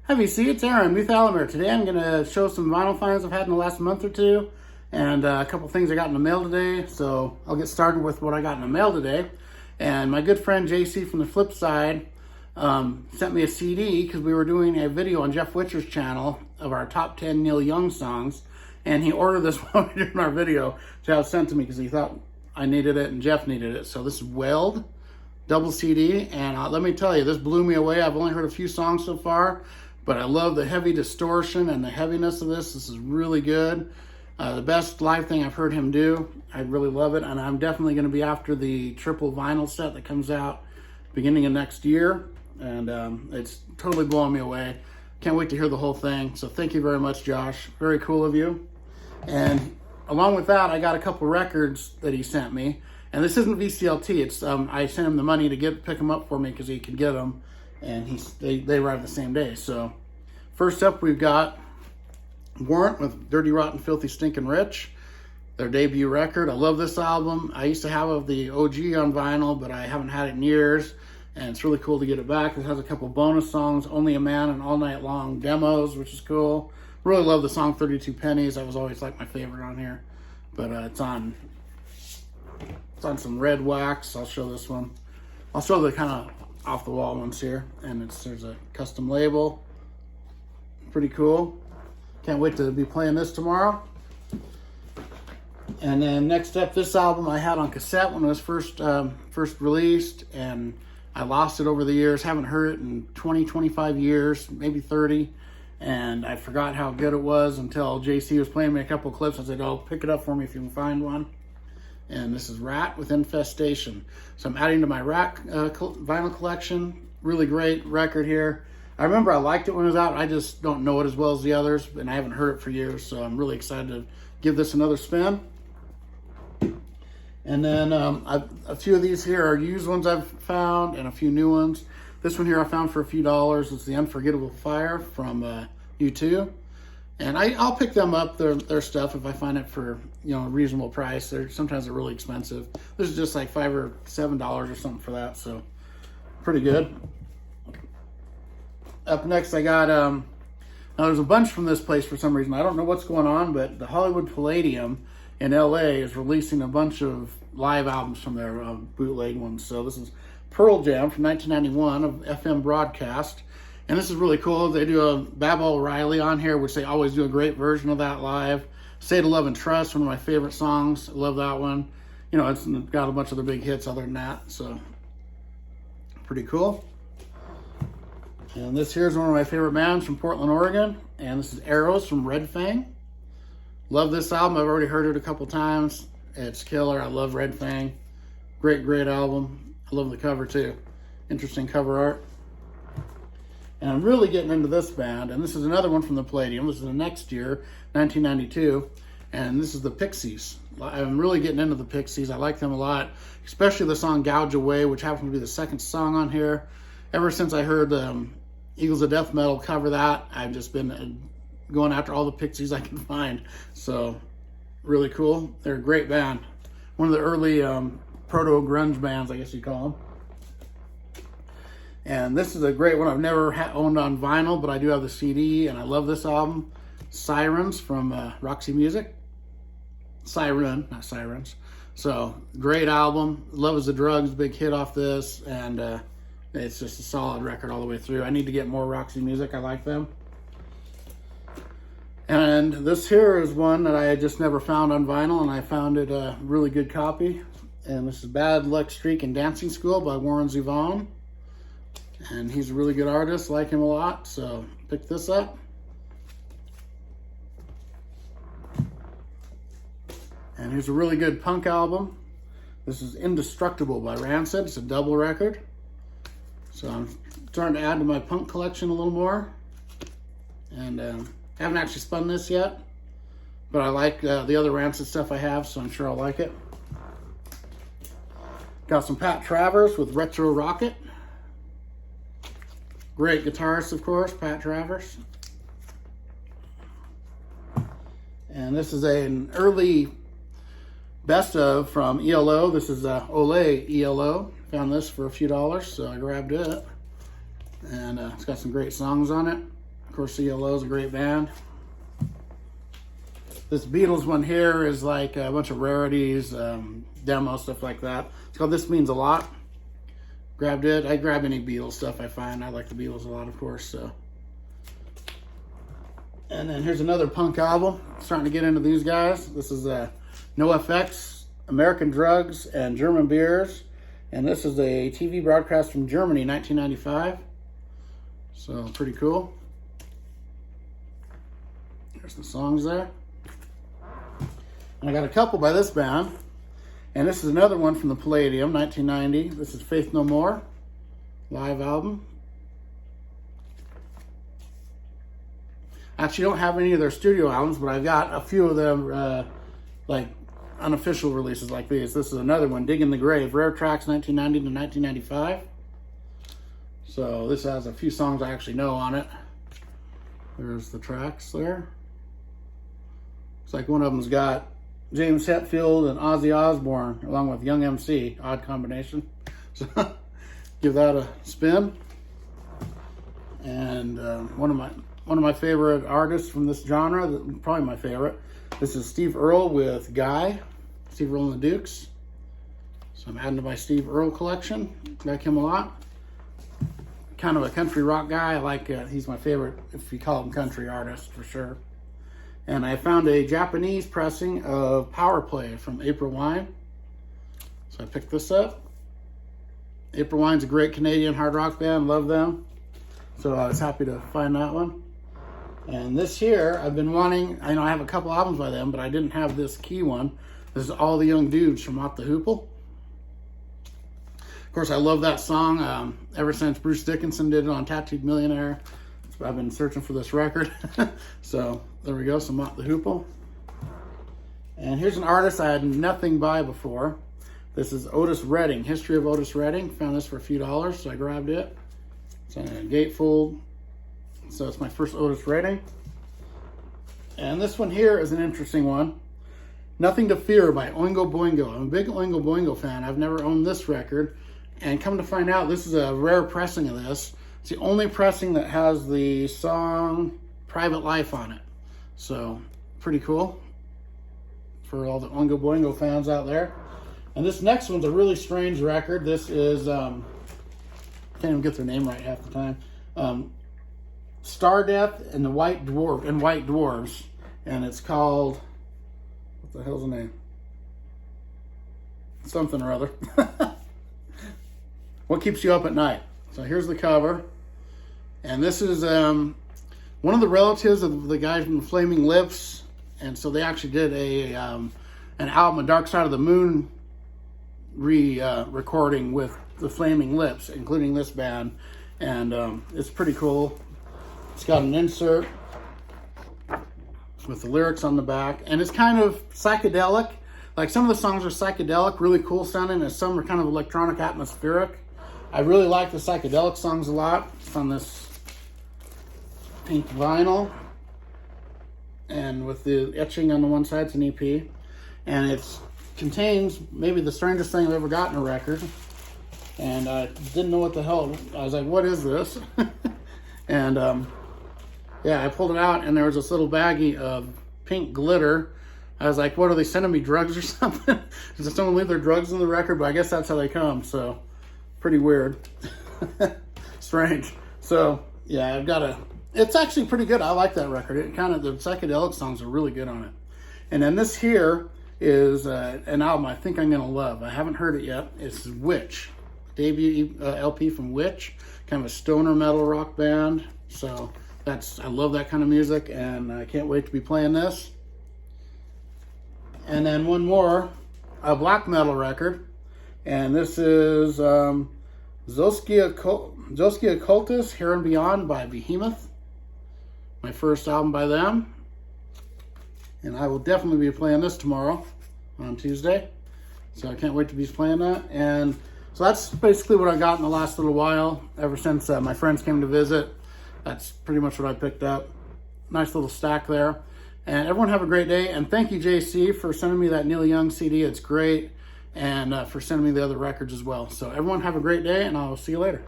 Hi VC, it's Aaron, Muth Alamer. Today I'm going to show some vinyl finds I've had in the last month or two and a couple things I got in the mail today. So I'll get started with what I got in the mail today. And my good friend JC from the Flip Side sent me a CD because we were doing a video on Jeff Witcher's channel of our top 10 Neil Young songs. And he ordered this while we were doing our video to have sent to me because he thought I needed it and Jeff needed it. So this is Weld double CD, and let me tell you, this blew me away. I've only heard a few songs so far, but I love the heavy distortion and the heaviness of this. This is really good. The best live thing I've heard him do. I really love it, and I'm definitely going to be after the triple vinyl set that comes out beginning of next year, and it's totally blowing me away. Can't wait to hear the whole thing. So thank you very much, Josh. Very cool of you. And along with that, I got a couple records that he sent me. And this isn't VCLT. It's I sent him the money to pick them up for me because he could get them, and they arrived the same day. So first up, we've got Warrant with Dirty Rotten Filthy Stinkin' Rich, their debut record. I love this album. I used to have the OG on vinyl, but I haven't had it in years, and it's really cool to get it back. It has a couple bonus songs, Only a Man and All Night Long demos, which is cool. Really love the song 32 Pennies. That was always like my favorite on here, but it's on some red wax. I'll show this one. I'll show the kind of off the wall ones here, and there's a custom label. Pretty cool. Can't wait to be playing this tomorrow. And then next up, this album I had on cassette when it was first released, and I lost it over the years. Haven't heard it in 20, 25 years, maybe 30. And I forgot how good it was until JC was playing me a couple clips. I said, "Oh, pick it up for me if you can find one." And this is Rat with Infestation. So I'm adding to my Rat vinyl collection. Really great record here. I remember I liked it when it was out. I just don't know it as well as the others, and I haven't heard it for years, so I'm really excited to give this another spin. And then a few of these here are used ones I've found, and a few new ones. This one here I found for a few dollars. It's the Unforgettable Fire from U2. And I'll pick them up, their stuff, if I find it for a reasonable price. Sometimes they're really expensive. This is just like $5 or $7 or something for that, so pretty good. Up next, I got now there's a bunch from this place for some reason. I don't know what's going on, but the Hollywood Palladium in LA is releasing a bunch of live albums from their bootleg ones. So this is Pearl Jam from 1991 of FM broadcast. And this is really cool. They do a Baba O'Riley on here, which they always do a great version of that live. Say to Love and Trust, one of my favorite songs. I love that one. It's got a bunch of the big hits other than that, so pretty cool. And this here is one of my favorite bands from Portland, Oregon. And this is Arrows from Red Fang. Love this album. I've already heard it a couple times. It's killer. I love Red Fang. Great, great album. I love the cover too. Interesting cover art. And I'm really getting into this band, and this is another one from the Palladium. This is the next year, 1992, and this is the Pixies. I'm really getting into the Pixies. I like them a lot, especially the song Gouge Away, which happens to be the second song on here. Ever since I heard Eagles of Death Metal cover that, I've just been going after all the Pixies I can find. So, really cool. They're a great band. One of the early proto-grunge bands, I guess you'd call them. And this is a great one. I've never owned on vinyl, but I do have the CD, and I love this album. Sirens from Roxy Music. Siren, not Sirens. So, great album. Love Is the Drugs, big hit off this, and it's just a solid record all the way through. I need to get more Roxy Music. I like them. And this here is one that I had just never found on vinyl, and I found it a really good copy. And this is Bad Luck Streak and Dancing School by Warren Zevon. And he's a really good artist, like him a lot, so pick this up. And here's a really good punk album. This is Indestructible by Rancid. It's a double record. So I'm starting to add to my punk collection a little more. And haven't actually spun this yet, but I like the other Rancid stuff I have, so I'm sure I'll like it. Got some Pat Travers with Retro Rocket. Great guitarist, of course, Pat Travers. And this is an early best of from ELO. This is Ole ELO. Found this for a few dollars, so I grabbed it. And it's got some great songs on it. Of course, CLO is a great band. This Beatles one here is like a bunch of rarities, demos, stuff like that. It's called This Means a Lot. Grabbed it. I grab any Beatles stuff I find. I like the Beatles a lot, of course. So, and then here's another punk album. Starting to get into these guys. This is NoFX, American Drugs, and German Beers. And this is a TV broadcast from Germany, 1995. So, pretty cool. There's the songs there. And I got a couple by this band. And this is another one from the Palladium, 1990. This is Faith No More, live album. I actually don't have any of their studio albums, but I've got a few of them, like unofficial releases like these. This is another one, Digging the Grave, Rare Tracks, 1990 to 1995. So this has a few songs I actually know on it. There's the tracks there. It's like one of them's got James Hetfield and Ozzy Osbourne along with Young MC. Odd combination. So give that a spin. And one of my favorite artists from this genre, probably my favorite. This is Steve Earle with Guy. Steve Earle and the Dukes. So I'm adding to my Steve Earle collection. Like him a lot. Kind of a country rock guy. I like, he's my favorite, if you call him country artist, for sure. And I found a Japanese pressing of Power Play from April Wine. So I picked this up. April Wine's a great Canadian hard rock band. Love them. So I was happy to find that one. And this here, I've been wanting, I know I have a couple albums by them, but I didn't have this key one. This is All the Young Dudes from Mott the Hoople. Of course, I love that song ever since Bruce Dickinson did it on Tattooed Millionaire. So I've been searching for this record. So there we go, some Mott the Hoople. And here's an artist I had nothing by before. This is Otis Redding, History of Otis Redding. Found this for a few dollars, so I grabbed it. It's a gatefold. So it's my first Otis Redding. And this one here is an interesting one. Nothing to Fear by Oingo Boingo. I'm a big Oingo Boingo fan. I've never owned this record. And come to find out, this is a rare pressing of this. It's the only pressing that has the song Private Life on it. So, pretty cool for all the Oingo Boingo fans out there. And this next one's a really strange record. This is, can't even get their name right half the time. Stardeath and the White Dwarves. And it's called, what the hell's the name? Something or other. What Keeps You Up at Night? So here's the cover. And this is one of the relatives of the guy from the Flaming Lips. And so they actually did an album, A Dark Side of the Moon recording with the Flaming Lips, including this band. And it's pretty cool. It's got an insert with the lyrics on the back. And it's kind of psychedelic. Like some of the songs are psychedelic, really cool sounding, and some are kind of electronic, atmospheric. I really like the psychedelic songs a lot. It's on this pink vinyl. And with the etching on the one side, it's an EP. And it contains maybe the strangest thing I've ever gotten a record. And I didn't know what the hell. I was like, what is this? And yeah, I pulled it out and there was this little baggie of pink glitter. I was like, what, are they sending me drugs or something? Does someone leave their drugs in the record? But I guess that's how they come. So pretty weird. Strange. So yeah, it's actually pretty good. I like that record. It kind of, the psychedelic songs are really good on it. And then this here is an album I think I'm going to love. I haven't heard it yet. It's Witch. Debut LP from Witch. Kind of a stoner metal rock band. So I love that kind of music and I can't wait to be playing this. And then one more, a black metal record. And this is Zoskia Cultus, Here and Beyond by Behemoth. My first album by them. And I will definitely be playing this tomorrow on Tuesday. So I can't wait to be playing that. And so that's basically what I got in the last little while. Ever since my friends came to visit. That's pretty much what I picked up. Nice little stack there. And everyone have a great day. And thank you, JC, for sending me that Neil Young CD. It's great. And for sending me the other records as well. So everyone have a great day, and I'll see you later.